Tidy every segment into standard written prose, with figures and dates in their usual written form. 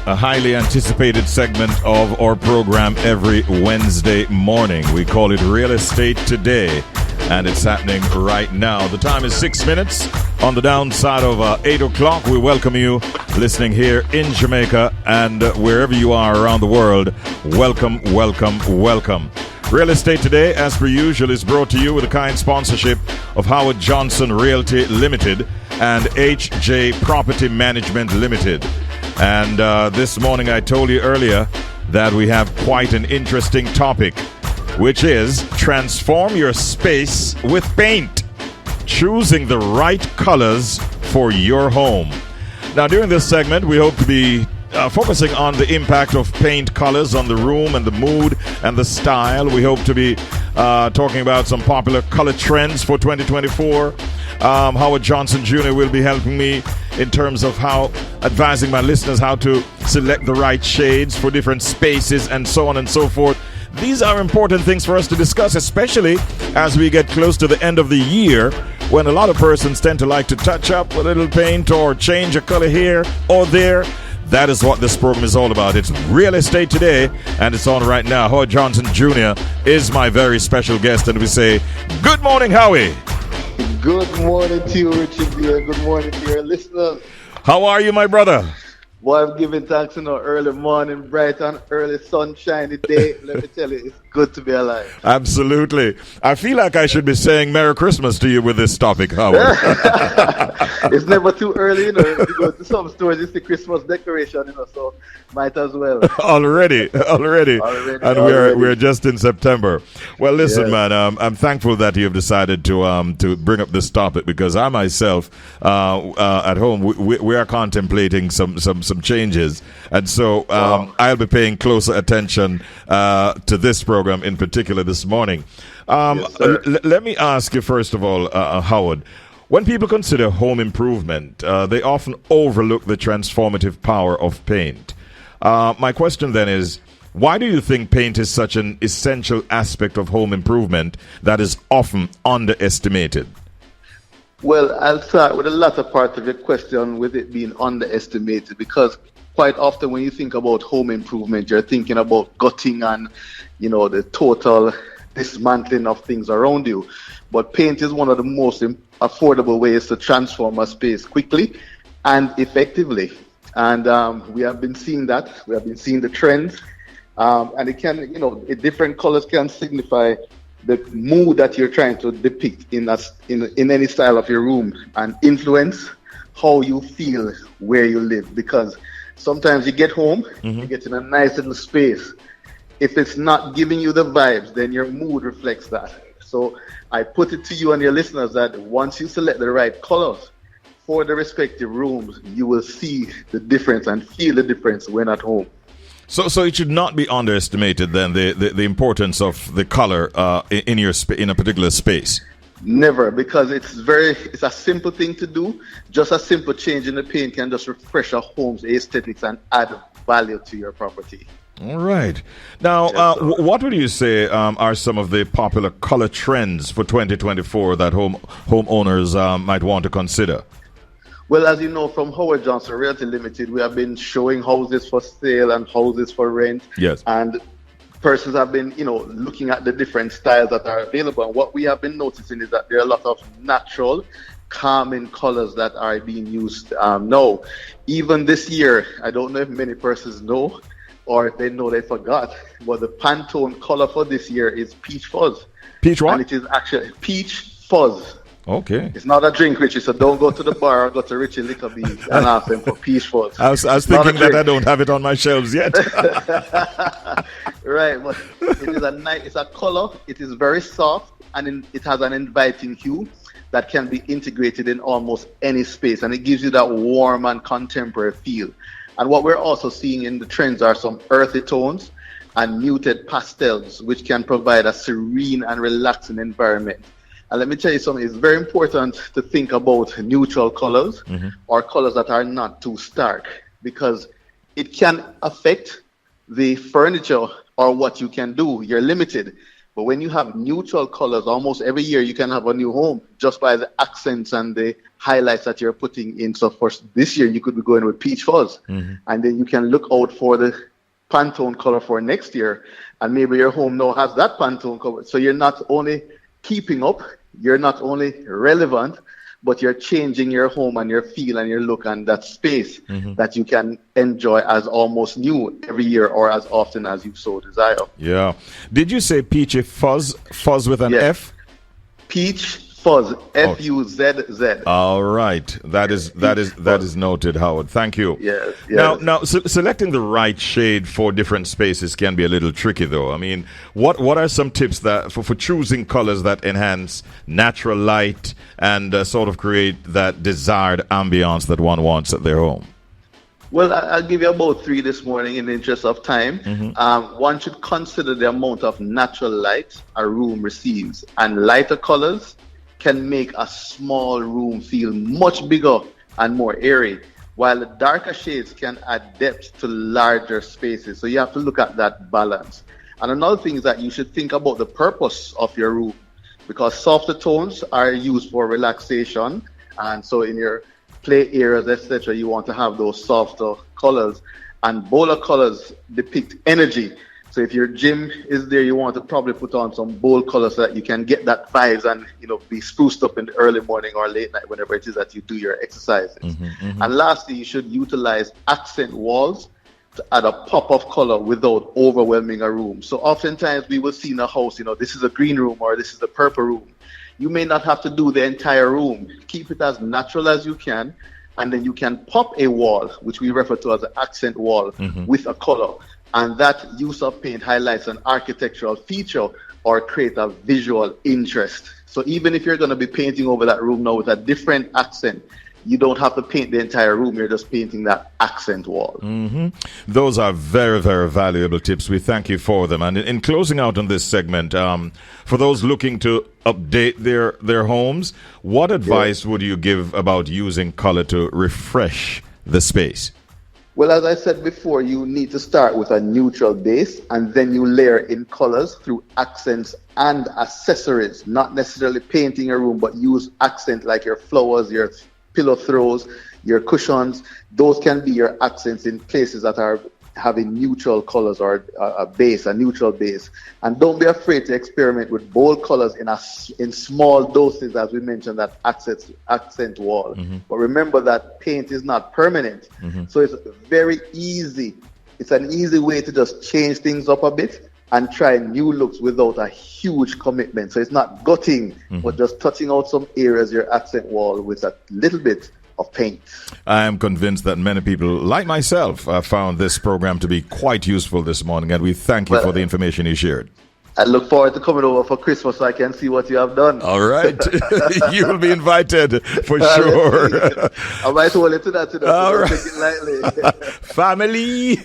a highly anticipated segment of our program every Wednesday morning. We call it Real Estate Today, and it's happening right now. The time is 6 minutes on the downside of 8 o'clock. We welcome you listening here in Jamaica and wherever you are around the world. Welcome, welcome, welcome. Real Estate Today, as per usual, is brought to you with a kind sponsorship of Howard Johnson Realty Limited and HJ Property Management Limited. And this morning I told you earlier that we have quite an interesting topic, which is transform your space with paint, choosing the right colors for your home. Now, during this segment, we hope to be focusing on the impact of paint colors on the room and the mood and the style. We hope to be talking about some popular color trends for 2024. Howard Johnson Jr. will be helping me in terms of how advising my listeners how to select the right shades for different spaces and so on and so forth. These are important things for us to discuss, especially as we get close to the end of the year, when a lot of persons tend to like to touch up a little paint or change a color here or there. That is what this program is all about. It's Real Estate Today, and it's on right now. Howard Johnson Jr. is my very special guest, and we say, good morning, Howie. Good morning to you, Richard dear. Good morning to your listeners. How are you, my brother? Boy, I'm giving thanks in our early morning, bright and early sunshiny day. Let me tell you, it's good to be alive. Absolutely. I feel like I should be saying Merry Christmas to you with this topic, Howard. It's never too early, you know. You go to some stores, it's the Christmas decoration, you know, so might as well. Already. And we're just in September. Well, listen, Yes. man, I'm thankful that you've decided to bring up this topic, because I myself, at home, we are contemplating some changes, and so I'll be paying closer attention to this program in particular this morning. Yes, Let me ask you first of all, Howard. When people consider home improvement, they often overlook the transformative power of paint. My question then is, why do you think paint is such an essential aspect of home improvement that is often underestimated? Well, I'll start with the latter part of your question, with it being underestimated, because quite often when you think about home improvement, you're thinking about gutting and, you know, the total dismantling of things around you. But paint is one of the most affordable ways to transform a space quickly and effectively. And we have been seeing that. We have been seeing the trends. And it can, you know, different colors can signify the mood that you're trying to depict in any style of your room, and influence how you feel where you live. Because sometimes you get home, you get in a nice little space. If it's not giving you the vibes, then your mood reflects that. So I put it to you and your listeners that once you select the right colors for the respective rooms, you will see the difference and feel the difference when at home. So it should not be underestimated then, the importance of the color in a particular space. Never, because it's a simple thing to do. Just a simple change in the paint can just refresh a home's aesthetics and add value to your property. All right. Now, what would you say are some of the popular color trends for 2024 that homeowners might want to consider? Well, as you know, from Howard Johnson Realty Limited, we have been showing houses for sale and houses for rent. Yes. And persons have been, you know, looking at the different styles that are available. And what we have been noticing is that there are a lot of natural, calming colors that are being used now. Even this year, I don't know if many persons know, or if they know they forgot, but the Pantone color for this year is peach fuzz. Peach what? And it is actually peach fuzz. Okay. It's not a drink, Richie, so don't go to the bar or go to Richie Liquor Bee and ask them for peach fuzz. I was thinking that I don't have it on my shelves yet. Right, but it is it's a color, it is very soft, and it has an inviting hue that can be integrated in almost any space, and it gives you that warm and contemporary feel. And what we're also seeing in the trends are some earthy tones and muted pastels, which can provide a serene and relaxing environment. And let me tell you something, it's very important to think about neutral colors or colors that are not too stark, because it can affect the furniture or what you can do. You're limited. But when you have neutral colors, almost every year you can have a new home just by the accents and the highlights that you're putting in. So for this year, you could be going with peach fuzz. And then you can look out for the Pantone color for next year. And maybe your home now has that Pantone color. So you're not only keeping up, you're not only relevant, but you're changing your home and your feel and your look and that space that you can enjoy as almost new every year or as often as you so desire. Yeah. Did you say peachy fuzz? Fuzz with an F? Peach fuzz. F-U-Z-Z. All right. That is noted, Howard. Thank you. Yes. Now, selecting the right shade for different spaces can be a little tricky, though. I mean, what are some tips that for choosing colors that enhance natural light and sort of create that desired ambiance that one wants at their home? Well, I'll give you about 3 this morning in the interest of time. One should consider the amount of natural light a room receives, and lighter colors can make a small room feel much bigger and more airy, while the darker shades can add depth to larger spaces. So you have to look at that balance. And another thing is that you should think about the purpose of your room, because softer tones are used for relaxation, and so in your play areas, etc., you want to have those softer colors, and bolder colors depict energy. So if your gym is there, you want to probably put on some bold colors so that you can get that vibes and be spruced up in the early morning or late night, whenever it is that you do your exercises. And lastly, you should utilize accent walls to add a pop of color without overwhelming a room. So oftentimes we will see in a house, this is a green room or this is a purple room. You may not have to do the entire room. Keep it as natural as you can, and then you can pop a wall, which we refer to as an accent wall, with a color. And that use of paint highlights an architectural feature or create a visual interest. So even if you're going to be painting over that room now with a different accent, you don't have to paint the entire room. You're just painting that accent wall. Those are very, very valuable tips. We thank you for them. And in closing out on this segment, for those looking to update their homes, what advice would you give about using color to refresh the space? Well, as I said before, you need to start with a neutral base, and then you layer in colors through accents and accessories, not necessarily painting a room, but use accent like your flowers, your pillow throws, your cushions. Those can be your accents in places that are having neutral colors or a neutral base. And don't be afraid to experiment with bold colors in small doses, as we mentioned, that accent wall. But remember that paint is not permanent. So it's very easy. It's an easy way to just change things up a bit and try new looks without a huge commitment. So it's not gutting, but just touching out some areas, your accent wall, with a little bit of paint. I am convinced that many people, like myself, found this program to be quite useful this morning, and we thank you for the information you shared. I look forward to coming over for Christmas so I can see what you have done. All right. You will be invited for sure. I might hold it to that today. All right. Take it lightly. Family.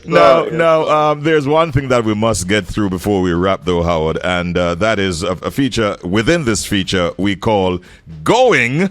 Now, there's one thing that we must get through before we wrap, though, Howard, and that is a feature within this feature we call Going,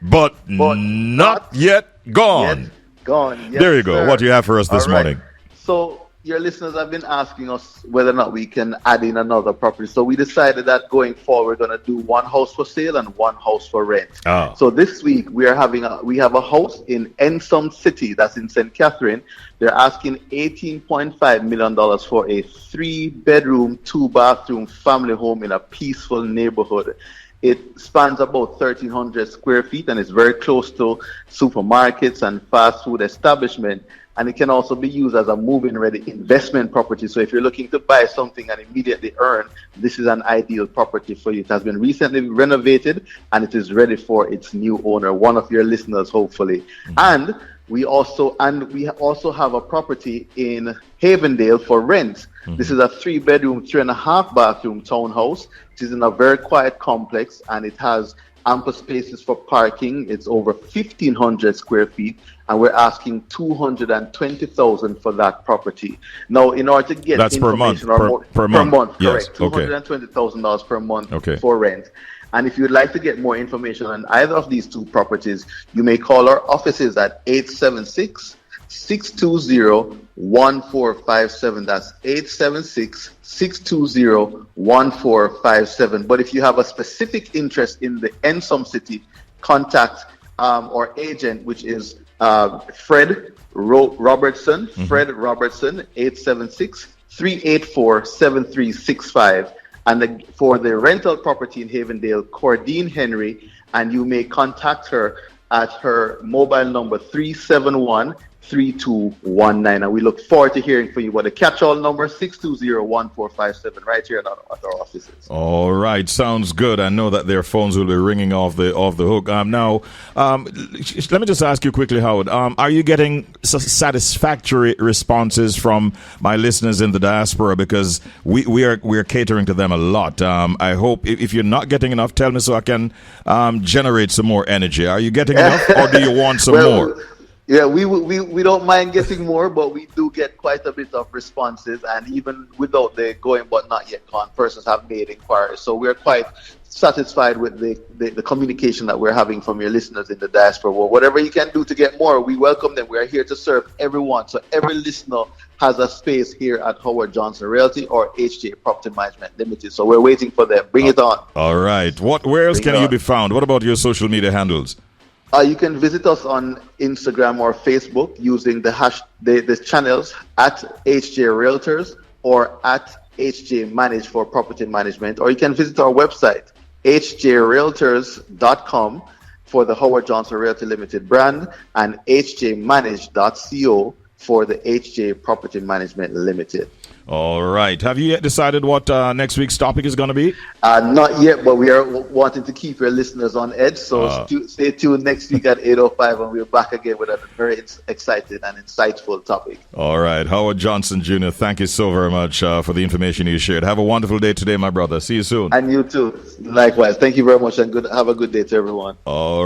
but not yet Gone. Yes, there you go. Sir. What do you have for us this morning? So your listeners have been asking us whether or not we can add in another property. So we decided that going forward, we're going to do one house for sale and one house for rent. So this week we have a house in Ensom City, that's in St. Catherine. They're asking $18.5 million for a 3-bedroom, 2-bathroom family home in a peaceful neighborhood. It spans about 1,300 square feet and is very close to supermarkets and fast food establishment. And it can also be used as a move-in ready investment property. So if you're looking to buy something and immediately earn, this is an ideal property for you. It has been recently renovated and it is ready for its new owner, one of your listeners, hopefully. And we also have a property in Havendale for rent. This is a 3-bedroom, 3.5-bathroom townhouse. It is in a very quiet complex and it has ample spaces for parking. It's over 1,500 square feet, and we're asking $220,000 for that property. Now, in order to get information per month, yes. Correct, $220,000 per month for rent. And if you'd like to get more information on either of these two properties, you may call our offices at 876-620-1457. That's 876-620-1457. But if you have a specific interest in the Ensom City, contact our agent, which is Fred Robertson. Fred Robertson, 876-384-7365. And for the rental property in Havendale, Cordine Henry, and you may contact her at her mobile number 371-3219. And we look forward to hearing from you. But the catch-all number 620-1457 right here at our offices. All right, sounds good. I know that their phones will be ringing off the hook. Now, let me just ask you quickly, Howard. Are you getting satisfactory responses from my listeners in the diaspora? Because we are catering to them a lot. I hope if you're not getting enough, tell me so I can generate some more energy. Are you getting enough, or do you want some more? Yeah, we don't mind getting more, but we do get quite a bit of responses, and even without the going but not yet gone, persons have made inquiries. So we're quite satisfied with the communication that we're having from your listeners in the diaspora. Well, whatever you can do to get more, we welcome them. We are here to serve everyone. So every listener has a space here at Howard Johnson Realty or HJ Property Management Limited. So we're waiting for them. Bring it on. All right. Where else can you be found? What about your social media handles? You can visit us on Instagram or Facebook using the channels at HJ Realtors or at HJ Manage for Property Management, or you can visit our website hjrealtors.com for the Howard Johnson Realty Limited brand and hjmanage.co for the HJ Property Management Limited. All right. Have you yet decided what next week's topic is going to be? Not yet, but we are wanting to keep your listeners on edge. So stay tuned next week at 8:05, and we're back again with a very exciting and insightful topic. All right. Howard Johnson Jr., thank you so very much for the information you shared. Have a wonderful day today, my brother. See you soon. And you too. Likewise. Thank you very much, and have a good day to everyone. All